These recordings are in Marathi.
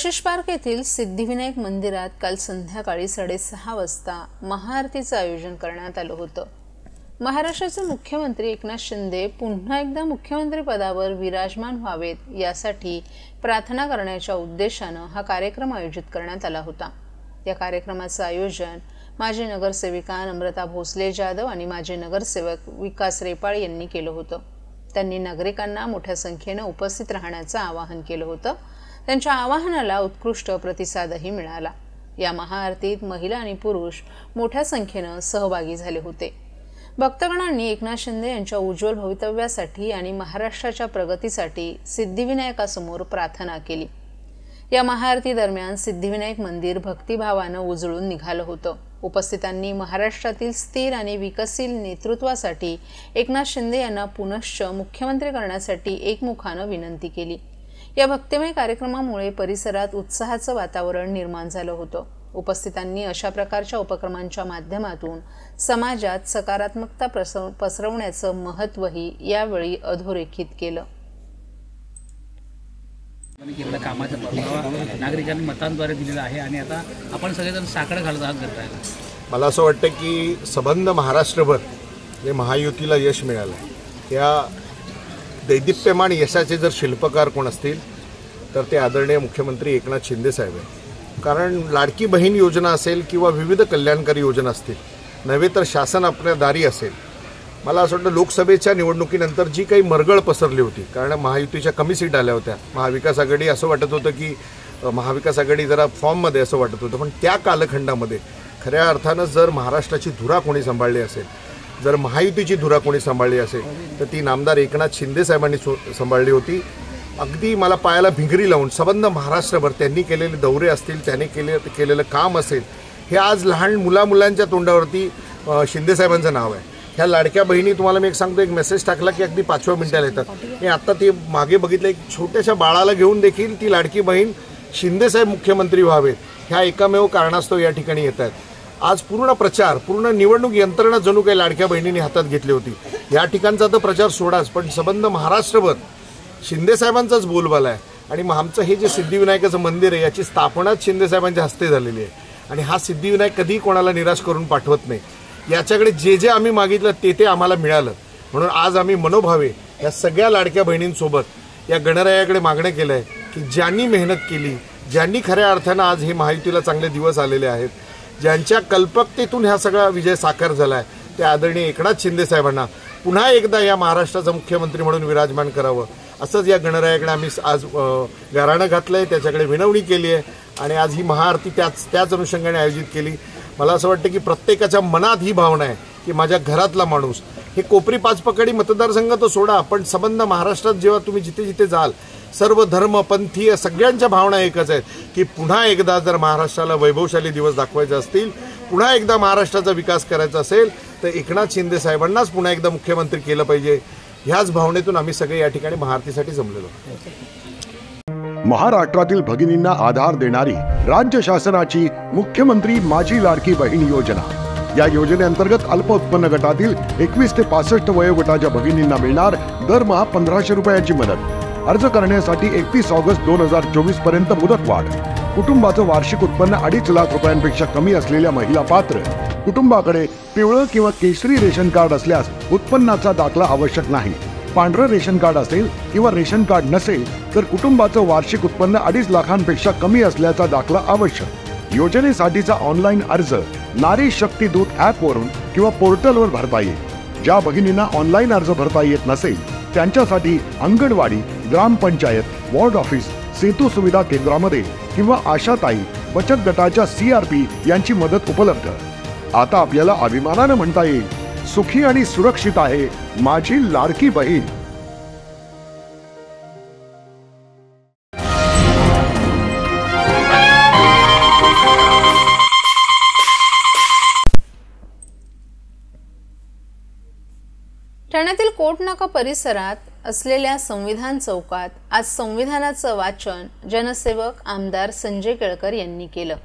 कशिश पार्क येथील सिद्धिविनायक मंदिरात काल संध्याकाळी 6:30 वाजता महाआरतीचं आयोजन करण्यात आलं होतं। महाराष्ट्राचे मुख्यमंत्री एकनाथ शिंदे पुन्हा एकदा मुख्यमंत्री पदावर विराजमान व्हावेत यासाठी प्रार्थना करण्याच्या उद्देशानं हा कार्यक्रम आयोजित करण्यात आला होता। या कार्यक्रमाचं आयोजन माजी नगरसेविका नम्रता भोसले जाधव आणि माजी नगरसेवक विकास रेपाळ यांनी केलं होतं। त्यांनी नागरिकांना मोठ्या संख्येने उपस्थित राहण्याचं आवाहन केलं होतं। त्यांच्या आवाहनाला उत्कृष्ट प्रतिसादही मिळाला। या महाआरतीत महिला आणि पुरुष मोठ्या संख्येने सहभागी झाले होते। भक्तगणांनी एकनाथ शिंदे यांच्या उज्ज्वल भवितव्यासाठी आणि महाराष्ट्राच्या प्रगतीसाठी सिद्धिविनायकासमोर प्रार्थना केली। या महाआरती दरम्यान सिद्धिविनायक मंदिर भक्तिभावानं उजळून निघालं होतं। उपस्थितांनी महाराष्ट्रातील स्थिर आणि विकसित नेतृत्वासाठी एकनाथ शिंदे यांना पुनश्च मुख्यमंत्री करण्यासाठी एकमुखानं विनंती केली। या भक्तिमय कार्यक्रमामुळे परिसरात उत्साहाचं वातावरण निर्माण झालं होतं। उपस्थितांनी अशा प्रकारच्या उपक्रमांच्या माध्यमातून समाजात सकारात्मकता पसरवण्याचं महत्त्वही यावेळी अधोरेखित केलं। कामाचा पुरावा नागरिकांनी मतांद्वारे दिलेला आहे आणि आता आपण सगळेजण साकडं घालत आहात करताय। मला असं वाटतं की संबंध महाराष्ट्रभर जे महायुतीला यश मिळालं त्या दैदिप्यमान यशाचे जर शिल्पकार कोण असतील तर ते आदरणीय मुख्यमंत्री एकनाथ शिंदे साहेब आहेत। कारण लाडकी बहीण योजना असेल किंवा विविध कल्याणकारी योजना असतील नव्हे तर शासन आपल्या दारी असेल। मला असं वाटतं लोकसभेच्या निवडणुकीनंतर जी काही मरगळ पसरली होती कारण महायुतीच्या कमी सीट आल्या होत्या, महाविकास आघाडी असं वाटत होतं की महाविकास आघाडी जरा फॉर्ममध्ये असं वाटत होतं, पण त्या कालखंडामध्ये खऱ्या अर्थानं जर महाराष्ट्राची धुरा कोणी सांभाळली असेल, जर महायुतीची धुरा कोणी सांभाळली असेल तर ती नामदार एकनाथ शिंदे साहेबांनी सांभाळली होती। अगदी मला पायाला भिंगरी लावून संबंध महाराष्ट्रभर त्यांनी केलेले दौरे असतील, त्यांनी केलेलं काम असेल, हे आज लहान मुलांच्या तोंडावरती शिंदे साहेबांचं नाव आहे। ह्या लाडक्या बहिणी तुम्हाला मी एक सांगतो, एक मेसेज टाकला की अगदी 5व्या मिनिटाला येतात। मी आत्ता ते मागे बघितलं, एक छोट्याशा बाळाला घेऊन देखील ती लाडकी बहीण शिंदे साहेब मुख्यमंत्री व्हावेत ह्या एकमेव कारणास्तव या ठिकाणी येत आहेत। आज पूर्ण प्रचार, पूर्ण निवडणूक यंत्रणा जणू काही लाडक्या बहिणींनी हातात घेतली होती। या ठिकाणचा तर प्रचार सोडाच, पण संबंध महाराष्ट्रभर शिंदे साहेबांचाच बोलबाला आहे। आणि मग आमचं हे जे सिद्धिविनायकाचं मंदिर आहे याची स्थापनाच शिंदे साहेबांच्या हस्ते झालेली आहे आणि हा सिद्धिविनायक कधीही कोणाला निराश करून पाठवत नाही। याच्याकडे जे आम्ही मागितलं ते आम्हाला मिळालं, म्हणून आज आम्ही मनोभावे या सगळ्या लाडक्या बहिणींसोबत या गणरायाकडे मागणं केलं आहे की ज्यांनी मेहनत केली, ज्यांनी खऱ्या अर्थानं आज हे महायुतीला चांगले दिवस आलेले आहेत, ज्यांच्या कल्पकतेतून हा सगळा विजय साकार झाला आहे, त्या आदरणीय एकनाथ शिंदे साहेबांना पुन्हा एकदा या महाराष्ट्राचा मुख्यमंत्री म्हणून विराजमान करावं असंच या गणरायाकडे आम्ही आज गाऱ्हाणं घातलं आहे, त्याच्याकडे विनवणी केली आहे आणि आज ही महाआरती त्याच अनुषंगाने आयोजित केली। मला असं वाटतं की प्रत्येकाच्या मनात ही भावना आहे की माझ्या घरातला माणूस, हे कोपरी पाचपकडी मतदारसंघ तो सोडा, पण संबंध महाराष्ट्रात जेव्हा तुम्ही जिथे जिथे जाल सर्व धर्म पंथीय सगळ्यांच्या भावना एकच आहेत की पुन्हा एकदा जर महाराष्ट्राला वैभवशाली दिवस दाखवायचे असतील, पुन्हा एकदा महाराष्ट्राचा विकास करायचा असेल तर एकनाथ शिंदे साहेबांनाच पुन्हा एकदा मुख्यमंत्री केलं पाहिजे। ह्याच भावनेतून आम्ही सगळे या ठिकाणी महाआरतीसाठी जमलेलो। महाराष्ट्रातील भगिनींना आधार देणारी राज्य शासनाची मुख्यमंत्री माझी लाडकी बहीण योजना। या योजनेअंतर्गत अल्प उत्पन्न गटातील 21 ते 65 वयोगटाच्या भगिनींना मिळणार दरमहा 1500 रुपयाची मदत। अर्ज करण्यासाठी 31 ऑगस्ट 2024 पर्यंत मुदतवाढ। कुटुंबाचं वार्षिक उत्पन्न 2.5 लाख रुपयांपेक्षा कमी असलेल्या महिला पात्र। कुटुंबाकडे पिवळं किंवा केशरी रेशन कार्ड असल्यास उत्पन्नाचा दाखला आवश्यक नाही। पांढरं रेशन कार्ड असेल किंवा रेशन कार्ड नसेल तर कुटुंबाचं वार्षिक उत्पन्न 2.5 लाखांपेक्षा कमी असल्याचा दाखला आवश्यक। योजनेसाठीचा ऑनलाईन अर्ज नारी शक्ती दूत ॲपवरून किंवा पोर्टलवर भरता येईल। ज्या भगिनींना ऑनलाईन अर्ज भरता येत नसेल त्यांच्यासाठी अंगणवाडी, ग्रामपंचायत, वॉर्ड ऑफिस, सेतू सुविधा केंद्रामध्ये किंवा आशाताई बचत गटाच्या CRP यांची मदत उपलब्ध। आता आपल्याला अभिमानानं म्हणता येईल, सुखी आणि सुरक्षित आहे माझी लाडकी बहीण। ठाण्यातील कोटनाका परिसरात असलेल्या संविधान चौकात आज संविधानाचं वाचन जनसेवक आमदार संजय केळकर यांनी केलं।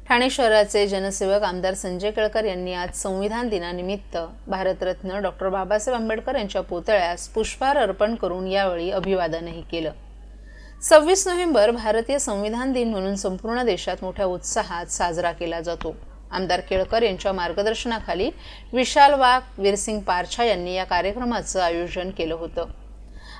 ठाणे शहराचे जनसेवक आमदार संजय केळकर यांनी आज संविधान दिनानिमित्त भारतरत्न डॉक्टर बाबासाहेब आंबेडकर यांच्या पुतळ्यास पुष्पहार अर्पण करून यावेळी अभिवादनही केलं। 26 नोव्हेंबर भारतीय संविधान दिन म्हणून संपूर्ण देशात मोठ्या उत्साहात साजरा केला जातो. आमदार केळकर यांच्या मार्गदर्शनाखाली विशाल वाघ, वीरसिंग पारछा यांनी या कार्यक्रमाचं आयोजन केलं होतं.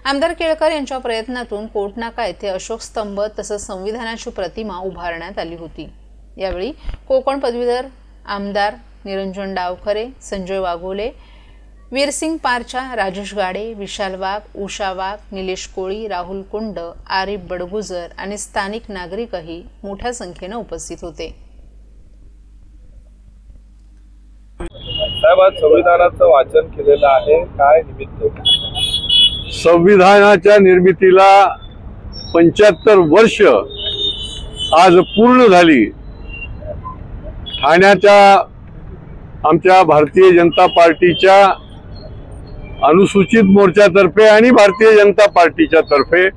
आमदार केळकर यांच्या प्रयत्नातून कोटनाका येथे अशोक स्तंभ तसंच संविधानाची प्रतिमा उभारण्यात आली होती. यावेळी कोकण पदवीधर आमदार निरंजन डावखरे, संजय वाघोले, वीरसिंग पारछा, राजेश गाडे, विशाल वाघ, उषा वाघ, निलेश कोळी, राहुल कुंड, आरिफ बडगुजर आणि स्थानिक नागरिकही मोठ्या संख्येने उपस्थित होते. साहेब, आज संविधानाचं वाचन केलेलं आहे, काय निमित्त? संविधानाच्या निर्मितीला 75 वर्ष आज पूर्ण झाली. ठाण्याच्या आमच्या भारतीय जनता पार्टीच्या अनुसूचित मोर्चातर्फे आणि भारतीय जनता पार्टीच्या तर्फे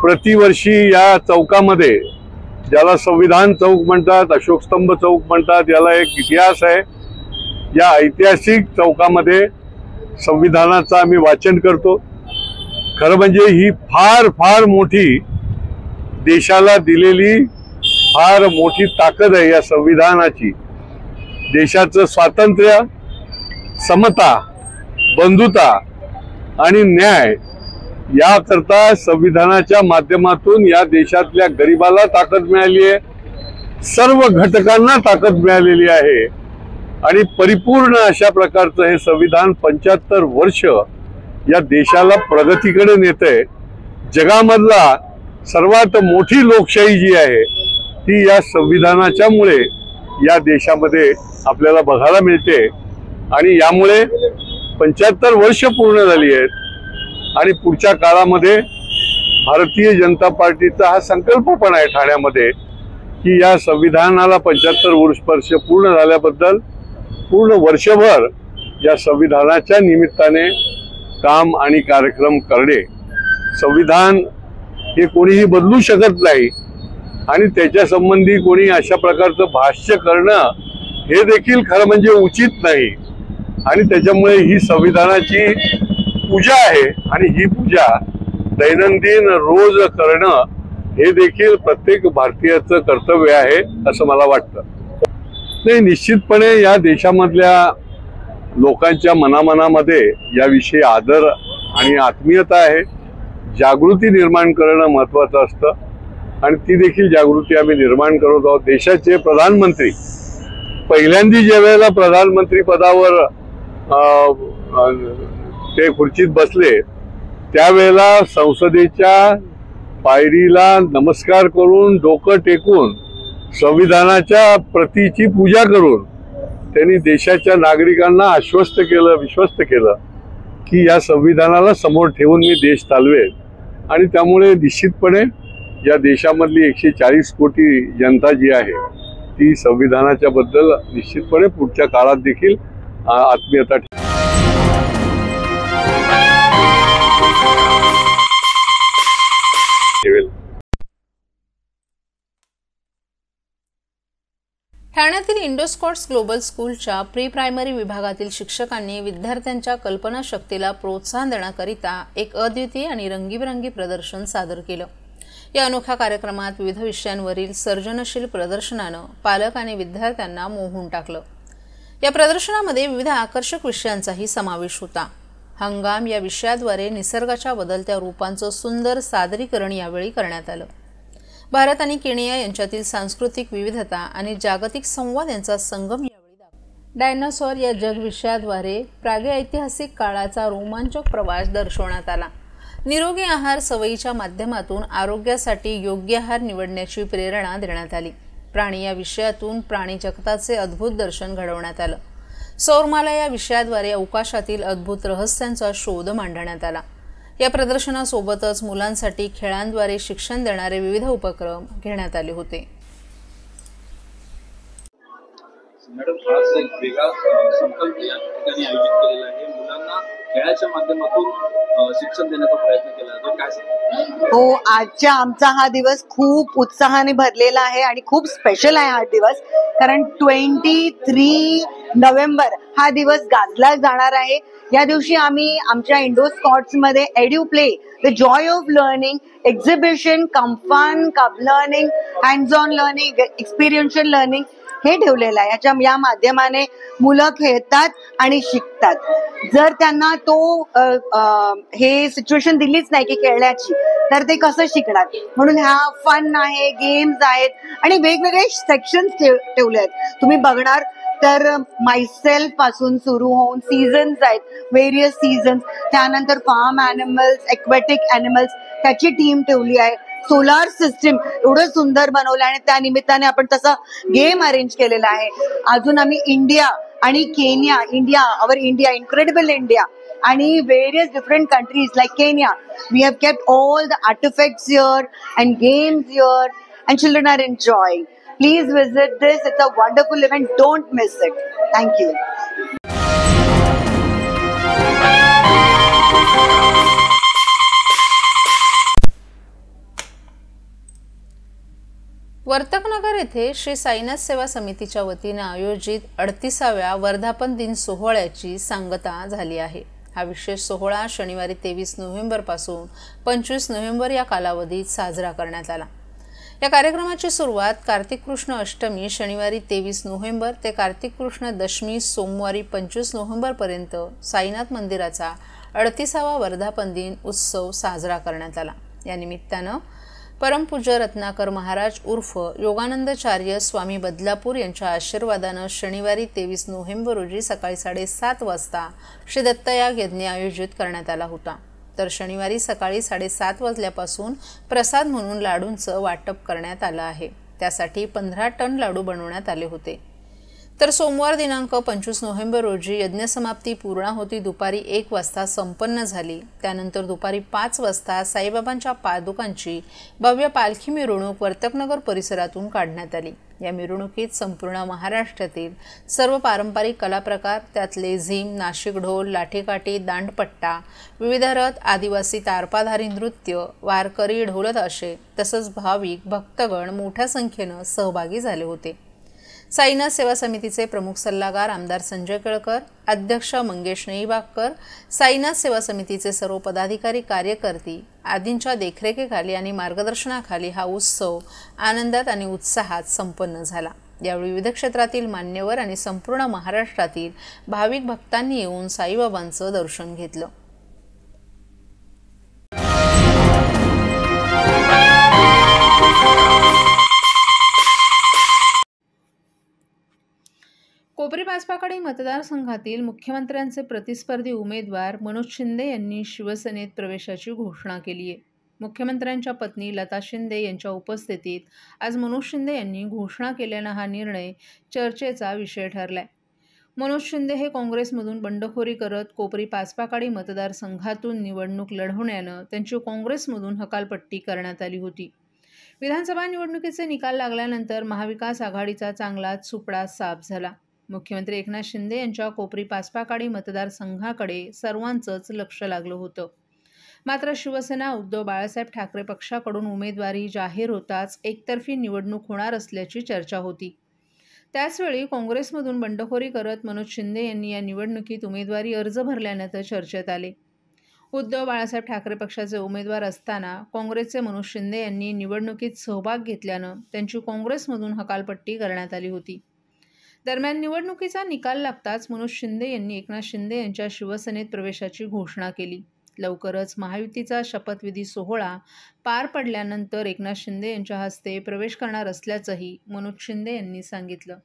प्रतिवर्षी या चौकामध्ये, ज्याला संविधान चौक म्हणतात, अशोक स्तंभ चौक म्हणतात, याला एक इतिहास आहे. या ऐतिहासिक चौकामध्ये संविधानाचं आम्ही वाचन करतो. खरं म्हणजे ही फार फार मोठी देशाला दिलेली फार मोठी ताकद आहे या संविधानाची. देशाचं स्वातंत्र्य, समता, बंधुता आणि न्याय याकरता संविधानाच्या माध्यमातून या देशातल्या गरिबाला ताकद मिळाली आहे, सर्व घटकांना ताकद मिळालेली आहे आणि परिपूर्ण अशा प्रकारचं हे संविधान 75 वर्ष या देशाला प्रगतीकडे नेतंय. जगामधला सर्वात मोठी लोकशाही जी आहे ती या संविधानाच्यामुळे या देशामध्ये आपल्याला बघायला मिळते आणि यामुळे 75 वर्ष पूर्ण झाली आहेत आणि पुढच्या काळामध्ये भारतीय जनता पार्टीचा हा संकल्प पण आहे ठाण्यामध्ये की या संविधानाला 75 वर्ष पूर्ण झाल्याबद्दल पूर्ण वर्षभर या संविधानाच्या निमित्ताने काम आणि कार्यक्रम करणे. संविधान हे कोणीही बदलू शकत नाही आणि त्याच्या संबंधी कोणी अशा प्रकारचं भाष्य करणं हे देखील खरं म्हणजे उचित नाही आणि त्याच्यामुळे ही संविधानाची पूजा आहे आणि ही पूजा दैनंदिन रोज करणं हे देखील प्रत्येक भारतीयाचं कर्तव्य आहे असं मला वाटतं. नाही, निश्चितपणे या देशामधल्या लोकांच्या मनामनामध्ये याविषयी आदर आणि आत्मीयता आहे. जागृती निर्माण करणं महत्त्वाचं असतं आणि ती देखील जागृती आम्ही निर्माण करत आहोत. देशाचे प्रधानमंत्री पहिल्यांदा ज्या वेळेला प्रधानमंत्री पदावर ते खुर्चीत बसले त्यावेळेला संसदेच्या पायरीला नमस्कार करून, डोकं टेकून, संविधानाच्या प्रतीची पूजा करून त्यांनी देशाच्या नागरिकांना आश्वस्त केलं, विश्वस्त केलं की या संविधानाला समोर ठेवून मी देश चालवेल. आणि त्यामुळे निश्चितपणे या देशामधली 140 कोटी जनता जी आहे ती संविधानाच्या बद्दल निश्चितपणे पुढच्या काळात देखील आत्मीयता ठेवेल. ठाण्यातील इंडोस्कॉट्स ग्लोबल स्कूलच्या प्री प्रायमरी विभागातील शिक्षकांनी विद्यार्थ्यांच्या कल्पनाशक्तीला प्रोत्साहन देण्याकरिता एक अद्वितीय आणि रंगीबेरंगी प्रदर्शन सादर केलं. या अनोख्या कार्यक्रमात विविध विषयांवरील सर्जनशील प्रदर्शनानं पालक आणि विद्यार्थ्यांना मोहून टाकलं. या प्रदर्शनामध्ये विविध आकर्षक विषयांचाही समावेश होता. हंगाम या विषयाद्वारे निसर्गाच्या बदलत्या रूपांचं सुंदर सादरीकरण यावेळी करण्यात आलं. भारत आणि केनिया यांच्यातील सांस्कृतिक विविधता आणि जागतिक संवाद यांचा संगम यावेळी दाखवला. डायनासॉर या जग विषयाद्वारे प्रागैतिहासिक काळाचा रोमांचक प्रवास दर्शवण्यात आला. निरोगी आहार सवयीच्या माध्यमातून आरोग्यासाठी योग्य आहार निवडण्याची प्रेरणा देण्यात आली. प्राणी या विषयातून प्राणी जगताचे अद्भुत दर्शन घडवण्यात आलं. सौरमाला या विषयाद्वारे अवकाशातील अद्भुत रहस्यांचा शोध मांडण्यात आला. या प्रदर्शनासोबतच मुलांसाठी खेळांद्वारे शिक्षण देणारे विविध उपक्रम घेण्यात आले होते. मॅडम, आज एक वेगळा संकल्प या ठिकाणी आयोजित केलेला आहे. मुलांना खेळाच्या माध्यमातून शिक्षण देण्याचा प्रयत्न केला जातो, काय सांगता? हो, आजच्या आमचा हा दिवस खूप उत्साहाने भरलेला आहे आणि खूप स्पेशल आहे हा दिवस, कारण 23 नोव्हेंबर हा दिवस गाजला जाणार आहे. या दिवशी आम्ही आमच्या इंडोर स्कॉट्स मध्ये edu play, the joy of learning, exhibition, cum fun, cum learning, hands on learning, experiential learning हे ठेवलेलं आहे. या माध्यमाने मुलं खेळतात आणि शिकतात. जर त्यांना हे सिच्युएशन दिलीच नाही की खेळण्याची, तर ते कसं शिकणार? म्हणून हा फन आहे, गेम्स आहेत आणि वेगवेगळे सेक्शन्स ठेवले आहेत. तुम्ही बघणार तर मायसेल्फ पासून सुरू होऊन सीझन्स आहेत, व्हेरियस सीझन्स, त्यानंतर फार्म ॲनिमल्स, एक्वॅटिक ॲनिमल्स त्याची टीम ठेवली आहे. सोलार सिस्टीम एवढं सुंदर बनवलं आणि त्या निमित्ताने आपण तसा गेम अरेंज केलेला आहे. अजून आम्ही इंडिया आणि Kenya, our India, incredible India आणि various different countries like Kenya, we have kept all the artifacts here and games here and children are enjoying. Please visit this. It's a wonderful event. Don't miss it. Thank you. Vartak Nagar येथे श्री साईनाथ सेवा समितीच्या वतीने आयोजित 38व्या वर्धापन दिन सोहळ्याची सांगता झाली आहे. हा विशेष सोहळा शनिवारी 23 नोव्हेंबर पासून 25 नोव्हेंबर या कालावधीत साजरा करण्यात आला. या कार्यक्रमाची सुरुवात कार्तिक कृष्ण अष्टमी शनिवारी 23 नोव्हेंबर ते कार्तिक कृष्ण दशमी सोमवारी 25 नोव्हेंबर पर्यंत साईनाथ मंदिराचा 38वा वर्धापन दिन उत्सव साजरा करण्यात आला. या निमित्तानं परमपूज्य रत्नाकर महाराज उर्फ योगानंदाचार्य स्वामी बदलापूर यांच्या आशीर्वादानं शनिवारी 23 नोव्हेंबर रोजी सकाळी 7:30 वाजता श्री दत्तयाग यज्ञ आयोजित करण्यात आला होता. तर शनिवारी सकाळी 7:30 वाजल्यापासून प्रसाद म्हणून लाडूंचं वाटप करण्यात आलं आहे. त्यासाठी 15 टन लाडू बनवण्यात आले होते. तर सोमवार दिनांक 25 नोव्हेंबर रोजी यज्ञसमाप्ती पूर्णाहुती दुपारी 1 वाजता संपन्न झाली. त्यानंतर दुपारी 5 वाजता साईबाबांच्या पादुकांची भव्य पालखी मिरवणूक वर्तकनगर परिसरातून काढण्यात आली. या मिरवणुकीत संपूर्ण महाराष्ट्रातील सर्व पारंपरिक कलाप्रकार, त्यातले झीम, नाशिक ढोल, लाठीकाठी, दांडपट्टा, विविध रथ, आदिवासी तारपाधारी नृत्य, वारकरी ढोलताशे तसंच भाविक भक्तगण मोठ्या संख्येनं सहभागी झाले होते. साईनाथ सेवा समितीचे प्रमुख सल्लागार आमदार संजय केळकर, अध्यक्ष मंगेश नेईबागकर, साईनाथ सेवा समितीचे सर्व पदाधिकारी, कार्यकर्ते आदींच्या देखरेखीखाली आणि मार्गदर्शनाखाली हा उत्सव आनंदात आणि उत्साहात संपन्न झाला. यावेळी विविध क्षेत्रातील मान्यवर आणि संपूर्ण महाराष्ट्रातील भाविक भक्तांनी येऊन साईबाबांचं दर्शन घेतलं. कोपरी पाचपाकडी मतदारसंघातील मुख्यमंत्र्यांचे प्रतिस्पर्धी उमेदवार मनोज शिंदे यांनी शिवसेनेत प्रवेशाची घोषणा केली आहे. मुख्यमंत्र्यांच्या पत्नी लता शिंदे यांच्या उपस्थितीत आज मनोज शिंदे यांनी घोषणा केल्यानं हा निर्णय चर्चेचा विषय ठरलाय. मनोज शिंदे हे काँग्रेसमधून बंडखोरी करत कोपरी पाचपाकडी मतदारसंघातून निवडणूक लढवण्यानं त्यांची काँग्रेसमधून हकालपट्टी करण्यात आली होती. विधानसभा निवडणुकीचे निकाल लागल्यानंतर महाविकास आघाडीचा चांगलाच सुपडा साफ झाला. मुख्यमंत्री एकनाथ शिंदे यांच्या कोपरी पाचपाकडी मतदारसंघाकडे सर्वांचंच लक्ष लागलं होतं. मात्र शिवसेना उद्धव बाळासाहेब ठाकरे पक्षाकडून उमेदवारी जाहीर होताच एकतर्फी निवडणूक होणार असल्याची चर्चा होती. त्याचवेळी काँग्रेसमधून बंडखोरी करत मनोज शिंदे यांनी या निवडणुकीत उमेदवारी अर्ज भरल्यानं ते चर्चेत आले. उद्धव बाळासाहेब ठाकरे पक्षाचे उमेदवार असताना काँग्रेसचे मनोज शिंदे यांनी निवडणुकीत सहभाग घेतल्यानं त्यांची काँग्रेसमधून हकालपट्टी करण्यात आली होती. दरम्यान निवडणुकीचा निकाल लागताच मनोज शिंदे यांनी एकनाथ शिंदे यांच्या शिवसेनेत प्रवेशाची घोषणा केली. लवकरच महायुतीचा शपथविधी सोहळा पार पडल्यानंतर एकनाथ शिंदे यांच्या हस्ते प्रवेश करणार असल्याचंही मनोज शिंदे यांनी सांगितलं.